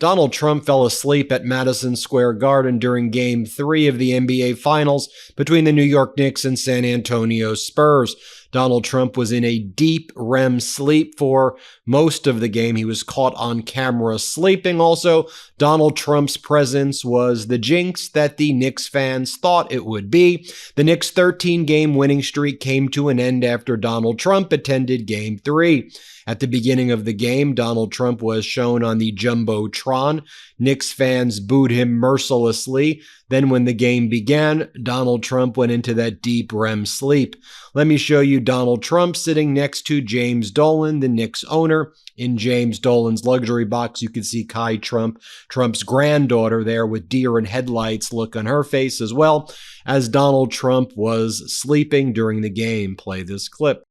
Donald Trump fell asleep at Madison Square Garden during Game 3 of the NBA Finals between the New York Knicks and San Antonio Spurs. Donald Trump was in a deep REM sleep for most of the game. He was caught on camera sleeping. Also, Donald Trump's presence was the jinx that the Knicks fans thought it would be. The Knicks' 13-game winning streak came to an end after Donald Trump attended Game 3. At the beginning of the game, Donald Trump was shown on the Jumbotron. Knicks fans booed him mercilessly. Then when the game began, Donald Trump went into that deep REM sleep. Let me show you Donald Trump sitting next to James Dolan, the Knicks owner. In James Dolan's luxury box, you can see Kai Trump, Trump's granddaughter there with deer in headlights look on her face as well as Donald Trump was sleeping during the game. Play this clip.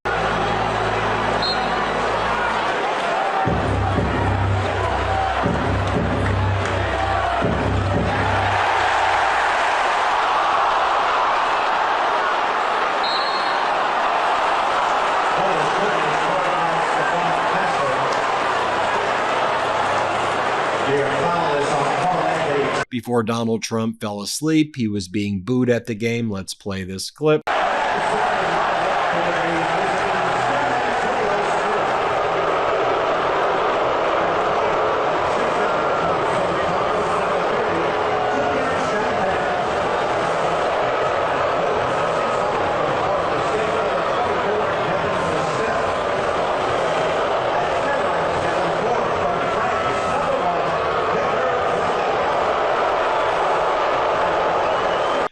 Before Donald Trump fell asleep, he was being booed at the game. Let's play this clip.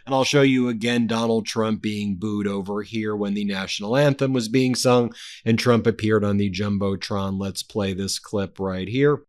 And I'll show you again Donald Trump being booed over here when the national anthem was being sung and Trump appeared on the Jumbotron. Let's play this clip right here.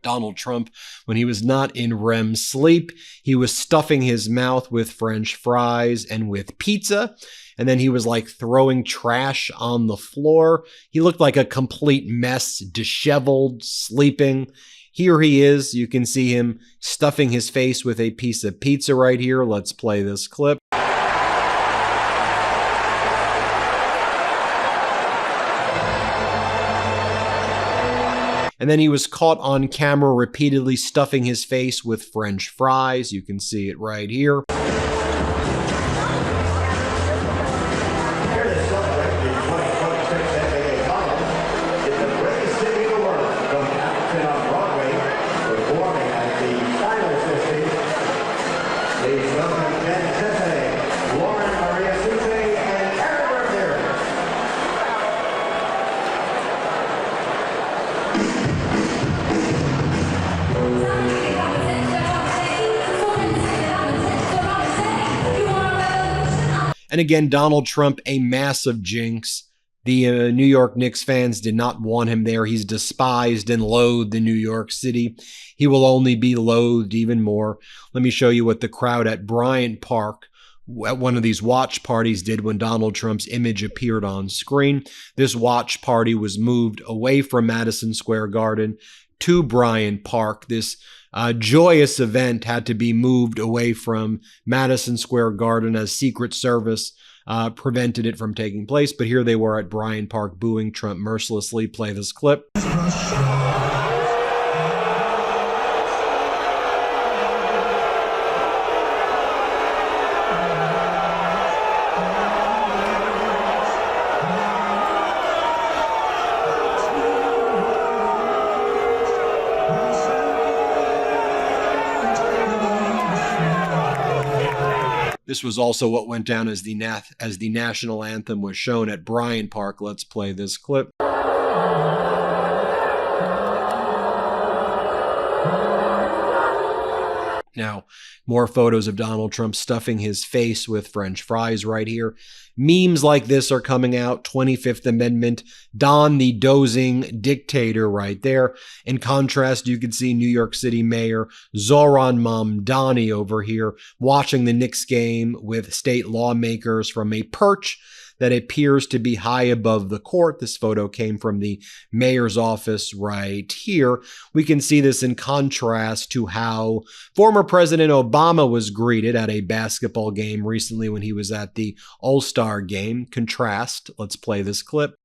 Donald Trump, when he was not in REM sleep, he was stuffing his mouth with French fries and with pizza, and then he was like throwing trash on the floor. He looked like a complete mess, disheveled, sleeping. Here he is. You can see him stuffing his face with a piece of pizza right here. Let's play this clip. And then he was caught on camera repeatedly stuffing his face with French fries. You can see it right here. And again, Donald Trump, a massive jinx. The New York Knicks fans did not want him there. He's despised and loathed in New York City. He will only be loathed even more. Let me show you what the crowd at Bryant Park at one of these watch parties did when Donald Trump's image appeared on screen. This watch party was moved away from Madison Square Garden to Bryant Park. This joyous event had to be moved away from Madison Square Garden as Secret Service prevented it from taking place. But here they were at Bryant Park booing Trump mercilessly. Play this clip. This was also what went down as the national anthem was shown at Bryant Park. Let's play this clip. Now, more photos of Donald Trump stuffing his face with French fries right here. Memes like this are coming out. 25th Amendment, Don the dozing dictator right there. In contrast, you can see New York City Mayor Zohran Mamdani over here watching the Knicks game with state lawmakers from a perch that appears to be high above the court. This photo came from the mayor's office right here. We can see this in contrast to how former President Obama was greeted at a basketball game recently when he was at the All-Star game. Contrast. Let's play this clip.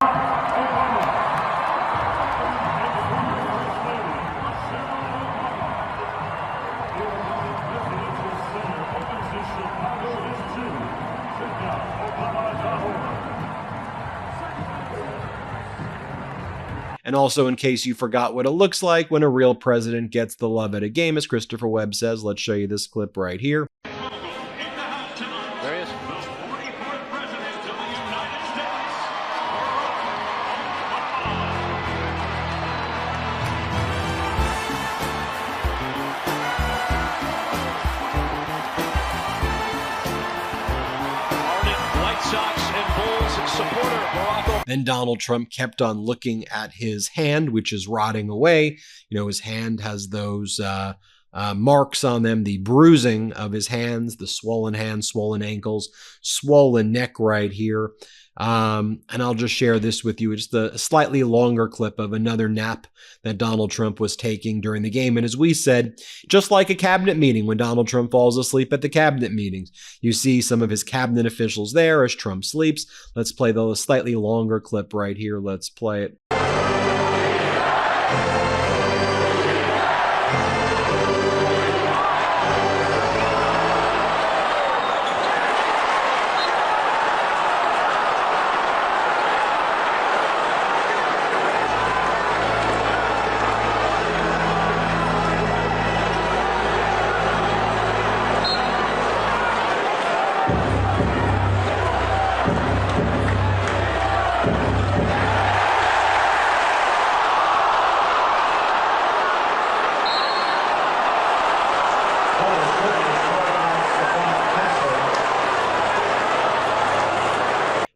And also, in case you forgot what it looks like when a real president gets the love at a game, as Christopher Webb says, let's show you this clip right here. There he is. The 44th President of the United States. Ardent White Sox and Bulls supporter Barack Obama. Then Donald Trump kept on looking at his hand, which is rotting away. You know, his hand has those marks on them, the bruising of his hands, the swollen hands, swollen ankles, swollen neck right here. And I'll just share this with you. It's a slightly longer clip of another nap that Donald Trump was taking during the game. And as we said, just like a cabinet meeting, when Donald Trump falls asleep at the cabinet meetings, you see some of his cabinet officials there as Trump sleeps. Let's play the slightly longer clip right here. Let's play it.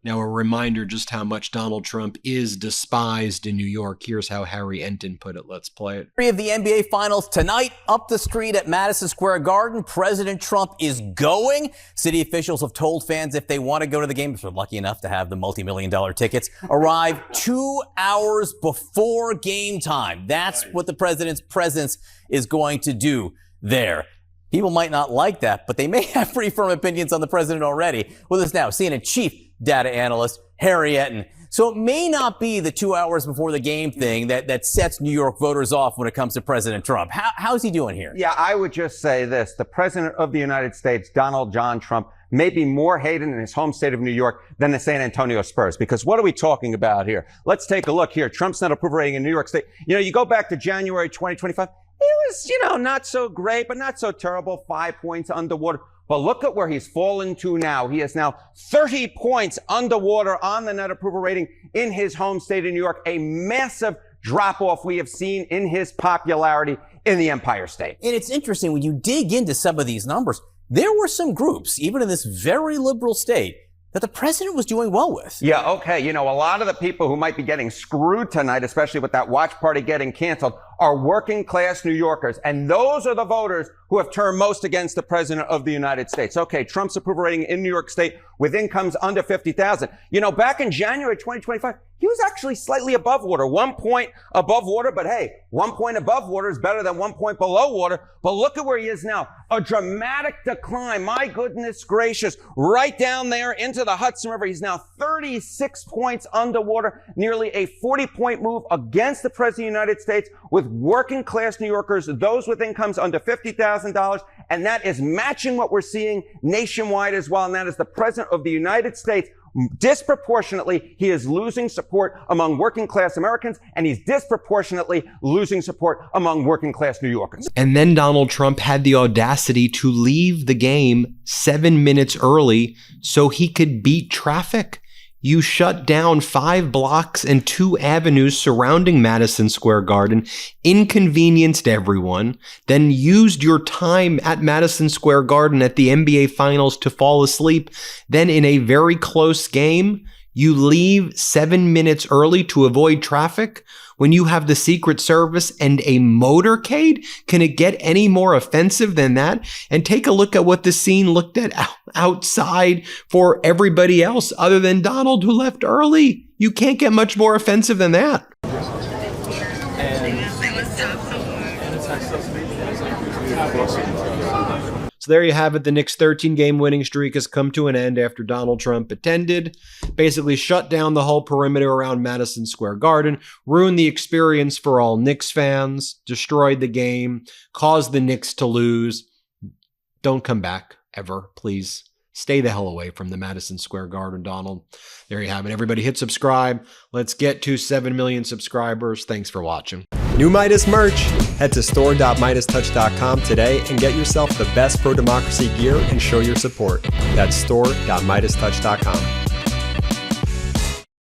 Now, a reminder just how much Donald Trump is despised in New York. Here's how Harry Enton put it. Let's play it. Of the NBA Finals tonight, up the street at Madison Square Garden, President Trump is going. City officials have told fans if they want to go to the game, if they're lucky enough to have the multi-million-dollar tickets, arrive 2 hours before game time. That's what the president's presence is going to do there. People might not like that, but they may have pretty firm opinions on the president already. With us now, CNN chief data analyst Harry Enton. So it may not be the 2 hours before the game thing that sets New York voters off when it comes to President Trump. How's he doing here? Yeah, I would just say this. The president of the United States, Donald John Trump, may be more hated in his home state of New York than the San Antonio Spurs. Because what are we talking about here? Let's take a look here. Trump's net approval rating in New York State. You know, you go back to January 2025. It was, not so great, but not so terrible. 5 points underwater. But look at where he's fallen to now. He is now 30 points underwater on the net approval rating in his home state of New York. A massive drop-off we have seen in his popularity in the Empire State. And it's interesting, when you dig into some of these numbers, there were some groups, even in this very liberal state, that the president was doing well with. Yeah, okay. A lot of the people who might be getting screwed tonight, especially with that watch party getting canceled, are working class New Yorkers. And those are the voters who have turned most against the president of the United States. Okay, Trump's approval rating in New York State with incomes under 50,000. Back in January 2025, he was actually slightly above water, 1 point above water. But hey, 1 point above water is better than 1 point below water. But look at where he is now. A dramatic decline. My goodness gracious. Right down there into the Hudson River. He's now 36 points underwater, nearly a 40-point move against the president of the United States with working class New Yorkers, those with incomes under $50,000. And that is matching what we're seeing nationwide as well. And that is the president of the United States. Disproportionately, he is losing support among working class Americans, and he's disproportionately losing support among working class New Yorkers. And then Donald Trump had the audacity to leave the game 7 minutes early so he could beat traffic. You shut down 5 blocks and 2 avenues surrounding Madison Square Garden, inconvenienced everyone, then used your time at Madison Square Garden at the NBA Finals to fall asleep. Then in a very close game, You leave 7 minutes early to avoid traffic when you have the Secret Service and a motorcade? Can it get any more offensive than that? And take a look at what the scene looked at outside for everybody else other than Donald, who left early. You can't get much more offensive than that. So there you have it. The Knicks' 13-game winning streak has come to an end after Donald Trump attended, basically shut down the whole perimeter around Madison Square Garden, ruined the experience for all Knicks fans, destroyed the game, caused the Knicks to lose. Don't come back ever, please. Stay the hell away from the Madison Square Garden, Donald. There you have it. Everybody hit subscribe. Let's get to 7 million subscribers. Thanks for watching. New Midas merch. Head to store.MeidasTouch.com today and get yourself the best pro-democracy gear and show your support. That's store.MeidasTouch.com.